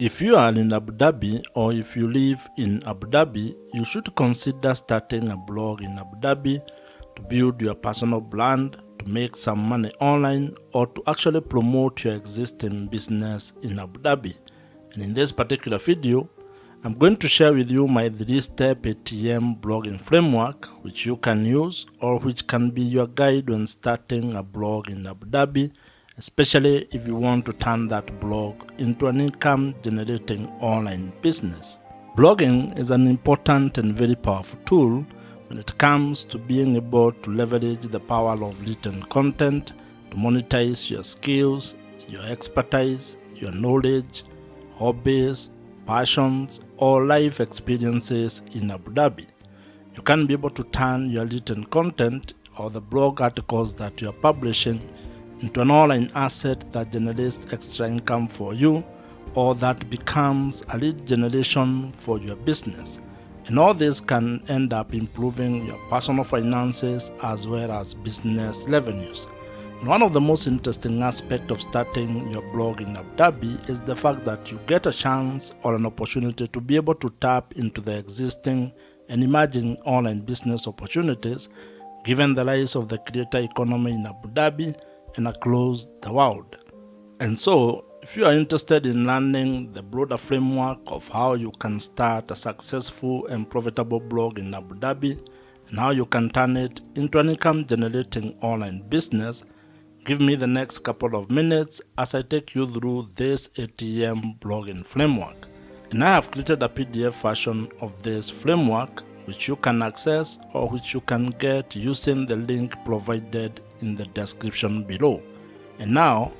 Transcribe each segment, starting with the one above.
If you are in Abu Dhabi or if you live in Abu Dhabi, you should consider starting a blog in Abu Dhabi to build your personal brand, to make some money online, or to actually promote your existing business in Abu Dhabi. And in this particular video, I'm going to share with you my 3-step ATM blogging framework which you can use or which can be your guide when starting a blog in Abu Dhabi, especially if you want to turn that blog into an income generating online business. Blogging is an important and very powerful tool when it comes to being able to leverage the power of written content to monetize your skills, your expertise, your knowledge, hobbies, passions, or life experiences in Abu Dhabi. You can be able to turn your written content or the blog articles that you are publishing into an online asset that generates extra income for you or that becomes a lead generation for your business. And all this can end up improving your personal finances as well as business revenues. And one of the most interesting aspects of starting your blog in Abu Dhabi is the fact that you get a chance or an opportunity to be able to tap into the existing and emerging online business opportunities given the rise of the creator economy in Abu Dhabi and across the world. And so, if you are interested in learning the broader framework of how you can start a successful and profitable blog in Abu Dhabi and how you can turn it into an income generating online business, give me the next couple of minutes as I take you through this ATM blogging framework. And I have created a PDF version of this framework which you can access or which you can get using the link provided in the description below. And now,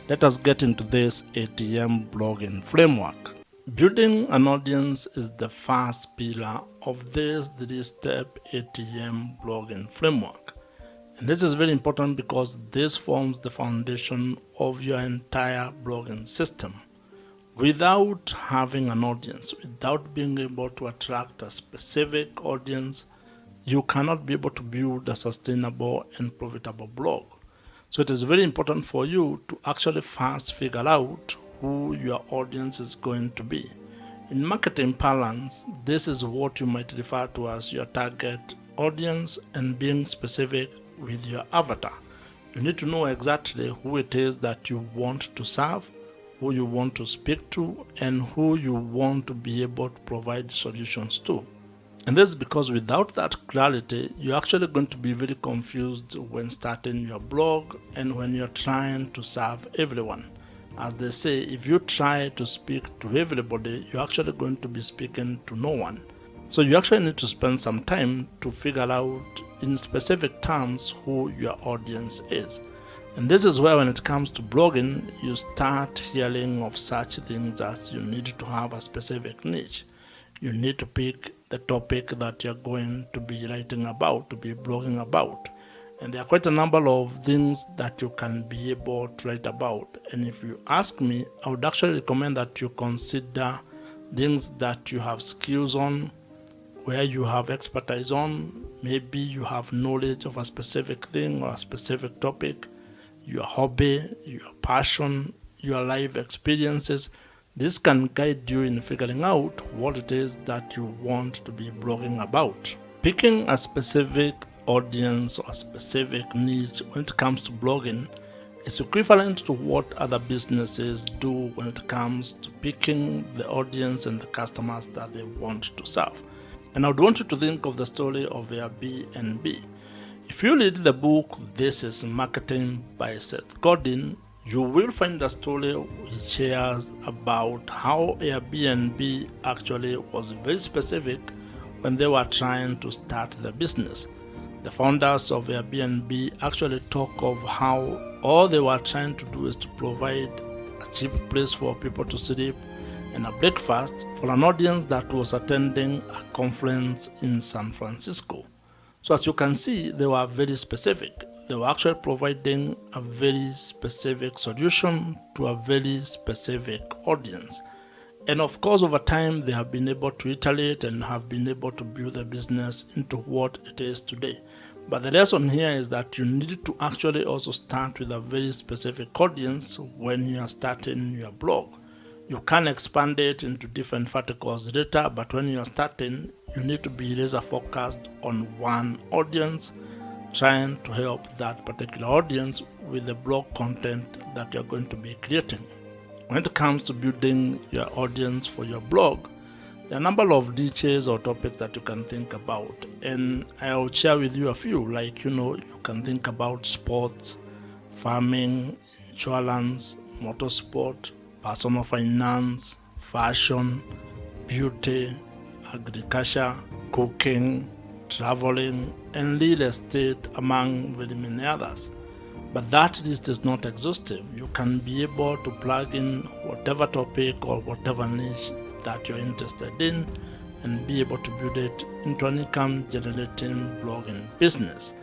let us get into this ATM blogging framework. Building an audience is the first pillar of this 3-step ATM blogging framework. And this is very important because this forms the foundation of your entire blogging system. Without having an audience, without being able to attract a specific audience, you cannot be able to build a sustainable and profitable blog. So it is very important for you to actually first figure out who your audience is going to be. In marketing parlance, this is what you might refer to as your target audience and being specific with your avatar. You need to know exactly who it is that you want to serve, who you want to speak to, and who you want to be able to provide solutions to. And this is because without that clarity, you're actually going to be very confused when starting your blog and when you're trying to serve everyone. As they say, if you try to speak to everybody, you're actually going to be speaking to no one. So you actually need to spend some time to figure out in specific terms who your audience is. And this is where when it comes to blogging, you start hearing of such things as you need to have a specific niche. You need to pick the topic that you're going to be writing about, to be blogging about. And there are quite a number of things that you can be able to write about. And if you ask me, I would actually recommend that you consider things that you have skills on, where you have expertise on. Maybe you have knowledge of a specific thing or a specific topic, your hobby, your passion, your life experiences. This can guide you in figuring out what it is that you want to be blogging about. Picking a specific audience or a specific niche when it comes to blogging is equivalent to what other businesses do when it comes to picking the audience and the customers that they want to serve. And I would want you to think of the story of Airbnb. If you read the book This is Marketing by Seth Godin, you will find a story which shares about how Airbnb actually was very specific when they were trying to start the business. The founders of Airbnb actually talk of how all they were trying to do is to provide a cheap place for people to sleep and a breakfast for an audience that was attending a conference in San Francisco. So as you can see, they were very specific. They were actually providing a very specific solution to a very specific audience. And of course, over time, they have been able to iterate and have been able to build the business into what it is today. But the lesson here is that you need to actually also start with a very specific audience when you are starting your blog. You can expand it into different verticals later, but when you are starting, you need to be laser focused on one audience, trying to help that particular audience with the blog content that you're going to be creating. When it comes to building your audience for your blog, there are a number of details or topics that you can think about, and I'll share with you a few. Like, you can think about sports, farming, insurance, motorsport, personal finance, fashion, beauty, agriculture, cooking, traveling, and real estate, among very many others. But that list is not exhaustive. You can be able to plug in whatever topic or whatever niche that you're interested in and be able to build it into an income generating blogging business.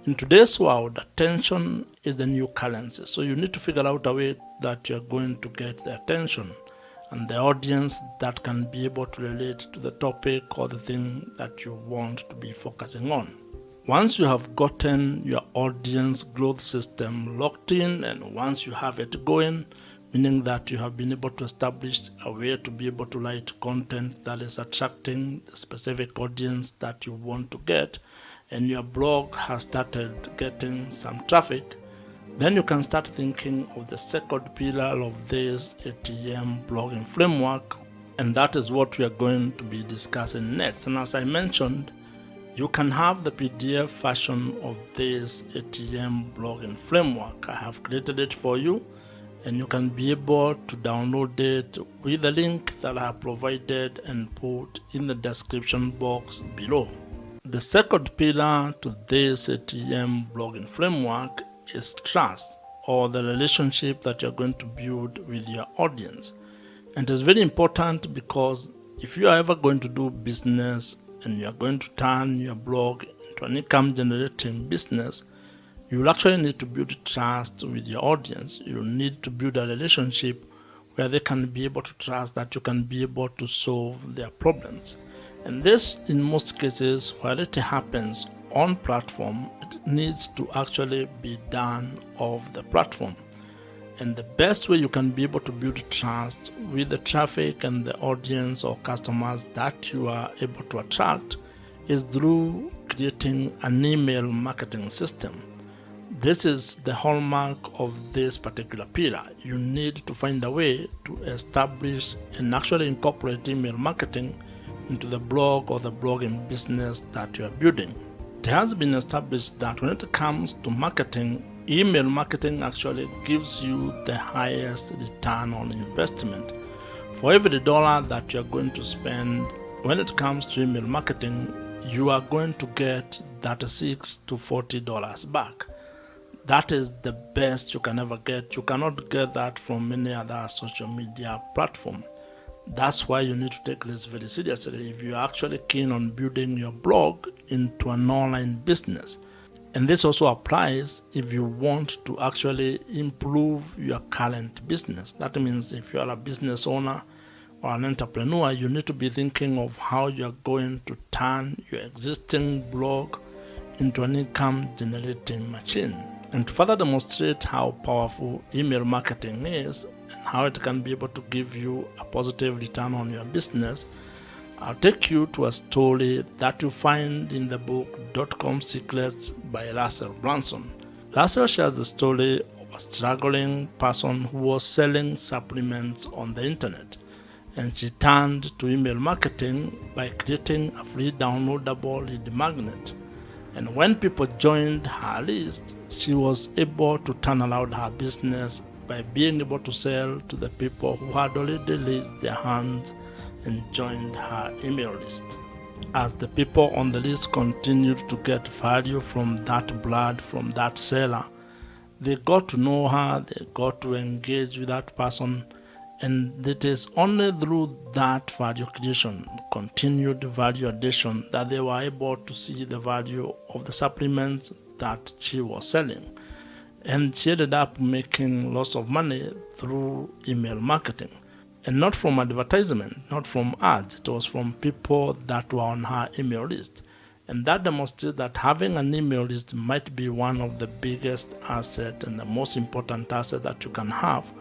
In today's world, attention is the new currency. So you need to figure out a way that you're going to get the attention and the audience that can be able to relate to the topic or the thing that you want to be focusing on. Once you have gotten your audience growth system locked in, and once you have it going, meaning that you have been able to establish a way to be able to write content that is attracting the specific audience that you want to get, and your blog has started getting some traffic, then you can start thinking of the second pillar of this ATM blogging framework, and that is what we are going to be discussing next. And as I mentioned, you can have the PDF version of this ATM blogging framework. I have created it for you, and you can be able to download it with the link that I have provided and put in the description box below. The second pillar to this ATM blogging framework is trust, or the relationship that you're going to build with your audience. And it's very important because if you are ever going to do business and you are going to turn your blog into an income generating business, you will actually need to build trust with your audience. You need to build a relationship where they can be able to trust that you can be able to solve their problems. And this, in most cases, while it happens on platform, it needs to actually be done off the platform. And the best way you can be able to build trust with the traffic and the audience or customers that you are able to attract is through creating an email marketing system. This is the hallmark of this particular pillar. You need to find a way to establish and actually incorporate email marketing into the blog or the blogging business that you are building. It has been established that when it comes to marketing, email marketing actually gives you the highest return on investment. For every dollar that you are going to spend when it comes to email marketing, you are going to get $36 to $40 back. That is the best you can ever get. You cannot get that from any other social media platform. That's why you need to take this very seriously if you are actually keen on building your blog into an online business. And this also applies if you want to actually improve your current business. That means if you are a business owner or an entrepreneur, you need to be thinking of how you are going to turn your existing blog into an income generating machine. And to further demonstrate how powerful email marketing is and how it can be able to give you a positive return on your business, I'll take you to a story that you find in the book .com Secrets by Russell Brunson. Russell shares the story of a struggling person who was selling supplements on the internet, and she turned to email marketing by creating a free downloadable lead magnet. And when people joined her list, she was able to turn around her business by being able to sell to the people who had already raised their hands and joined her email list. As the people on the list continued to get value from that blood, from that seller, they got to know her, they got to engage with that person, and it is only through that value creation, continued value addition, that they were able to see the value of the supplements that she was selling. And she ended up making lots of money through email marketing. And not from advertisement, not from ads. It was from people that were on her email list. And that demonstrates that having an email list might be one of the biggest assets and the most important asset that you can have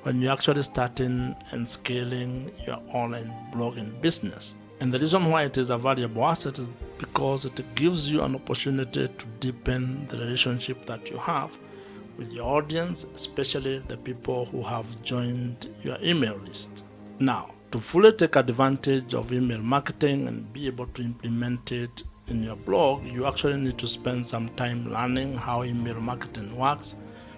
when you're actually starting and scaling your online blogging business. And the reason why it is a valuable asset is because it gives you an opportunity to deepen the relationship that you have with your audience, especially the people who have joined your email list. Now, to fully take advantage of email marketing and be able to implement it in your blog, you actually need to spend some time learning how email marketing works,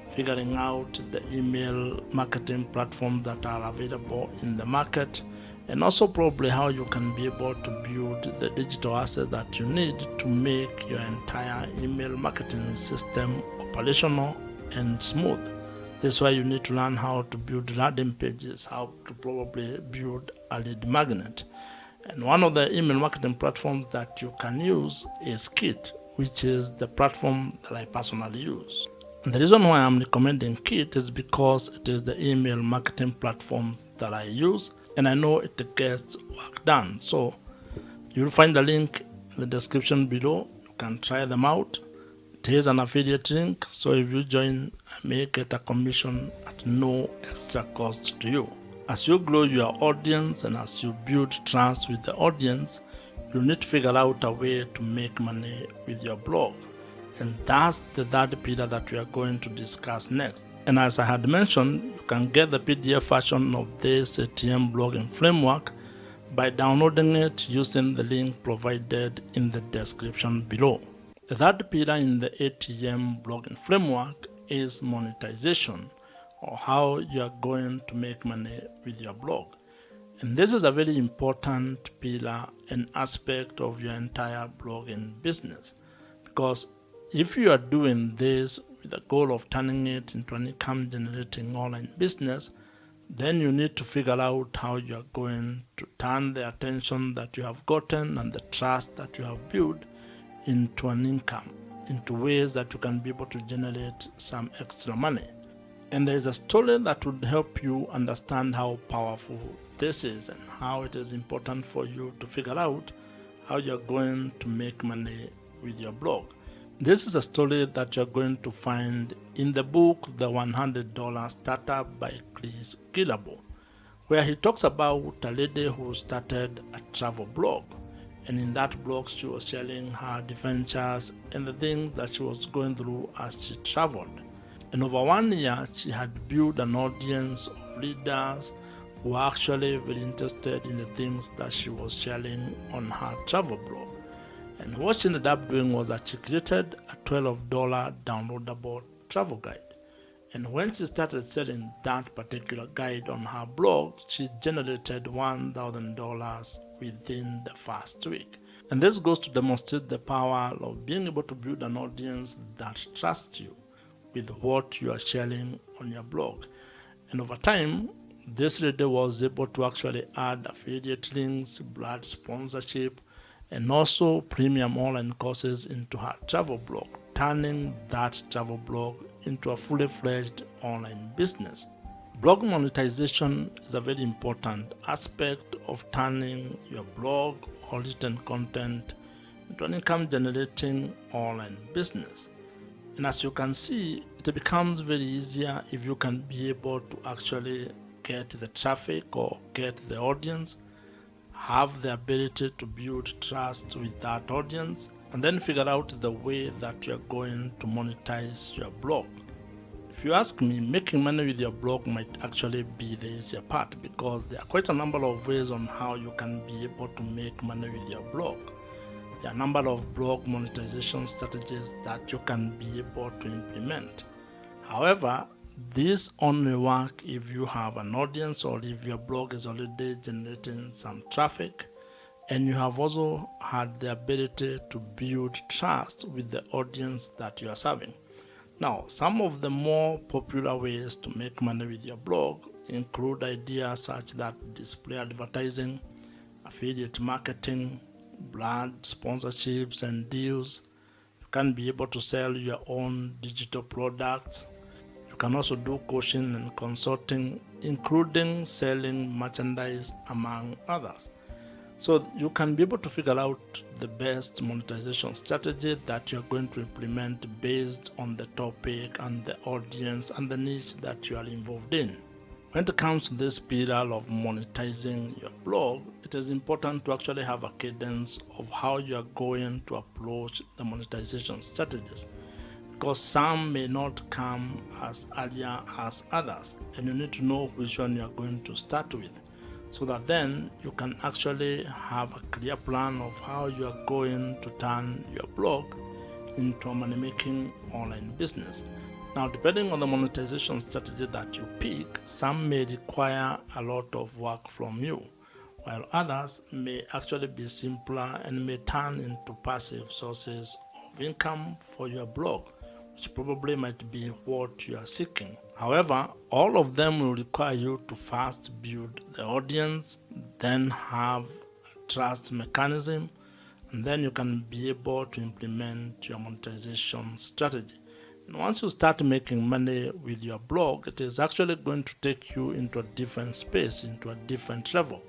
figuring out the email marketing platforms that are available in the market, and also probably how you can be able to build the digital assets that you need to make your entire email marketing system operational and smooth. This is why you need to learn how to build landing pages, how to probably build a lead magnet. And one of the email marketing platforms that you can use is Kit, which is the platform that I personally use. And the reason why I'm recommending Kit is because it is the email marketing platforms that I use, and I know it gets work done. So you'll find a link in the description below. You can try them out. It is an affiliate link, so if you join, I may get a commission at no extra cost to you. As you grow your audience and as you build trust with the audience, you need to figure out a way to make money with your blog. And that's the third pillar that we are going to discuss next. And as I had mentioned, you can get the PDF version of this ATM blogging framework by downloading it using the link provided in the description below. The third pillar in the ATM blogging framework is monetization, or how you are going to make money with your blog. And this is a very important pillar and aspect of your entire blogging business, because if you are doing this with the goal of turning it into an income generating online business, then you need to figure out how you are going to turn the attention that you have gotten and the trust that you have built into an income, into ways that you can be able to generate some extra money. And there is a story that would help you understand how powerful this is and how it is important for you to figure out how you're going to make money with your blog. This is a story that you're going to find in the book, The $100 Startup by Chris Gillabo, where he talks about a lady who started a travel blog. And in that blog, she was sharing her adventures and the things that she was going through as she traveled. And over 1 year, she had built an audience of readers who were actually very interested in the things that she was sharing on her travel blog. And what she ended up doing was that she created a $12 downloadable travel guide. And when she started selling that particular guide on her blog, she generated $1,000 within the first week. And this goes to demonstrate the power of being able to build an audience that trusts you with what you are sharing on your blog. And over time, this lady was able to actually add affiliate links, brand sponsorship, and also premium online courses into her travel blog, turning that travel blog into a fully fledged online business. Blog monetization is a very important aspect of turning your blog or written content into an income generating online business. And as you can see, it becomes very easier if you can be able to actually get the traffic or get the audience, have the ability to build trust with that audience, and then figure out the way that you're going to monetize your blog. If you ask me, making money with your blog might actually be the easier part, because there are quite a number of ways on how you can be able to make money with your blog. There are a number of blog monetization strategies that you can be able to implement. However, these only work if you have an audience or if your blog is already generating some traffic and you have also had the ability to build trust with the audience that you are serving. Now, some of the more popular ways to make money with your blog include ideas such that display advertising, affiliate marketing, brand sponsorships and deals. You can be able to sell your own digital products. You can also do coaching and consulting, including selling merchandise, among others. So you can be able to figure out the best monetization strategy that you're going to implement based on the topic and the audience and the niche that you are involved in. When it comes to this spiral of monetizing your blog, it is important to actually have a cadence of how you are going to approach the monetization strategies, because some may not come as earlier as others, and you need to know which one you are going to start with, so that then you can actually have a clear plan of how you are going to turn your blog into a money-making online business. Now, depending on the monetization strategy that you pick, some may require a lot of work from you, while others may actually be simpler and may turn into passive sources of income for your blog, which probably might be what you are seeking. However, all of them will require you to first build the audience, then have a trust mechanism, and then you can be able to implement your monetization strategy. And once you start making money with your blog, it is actually going to take you into a different space, into a different level,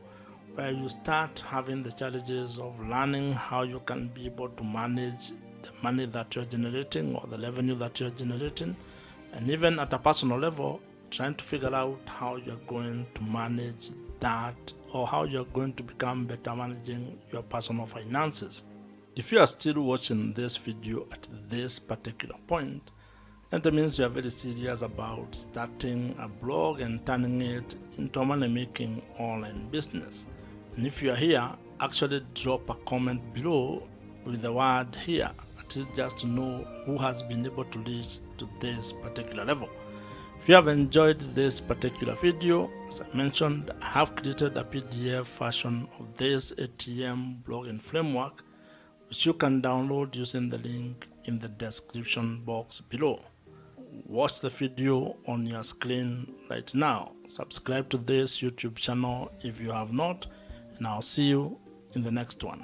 where you start having the challenges of learning how you can be able to manage the money that you're generating or the revenue that you're generating, and even at a personal level, trying to figure out how you're going to manage that, or how you're going to become better managing your personal finances. If you are still watching this video at this particular point, then it means you are very serious about starting a blog and turning it into a money-making online business. And if you are here, actually drop a comment below with the word "here," at least just to know who has been able to reach to this particular level. If you have enjoyed this particular video, as I mentioned, I have created a PDF version of this ATM blogging framework, which you can download using the link in the description box below. Watch the video on your screen right now. Subscribe to this YouTube channel if you have not, and I'll see you in the next one.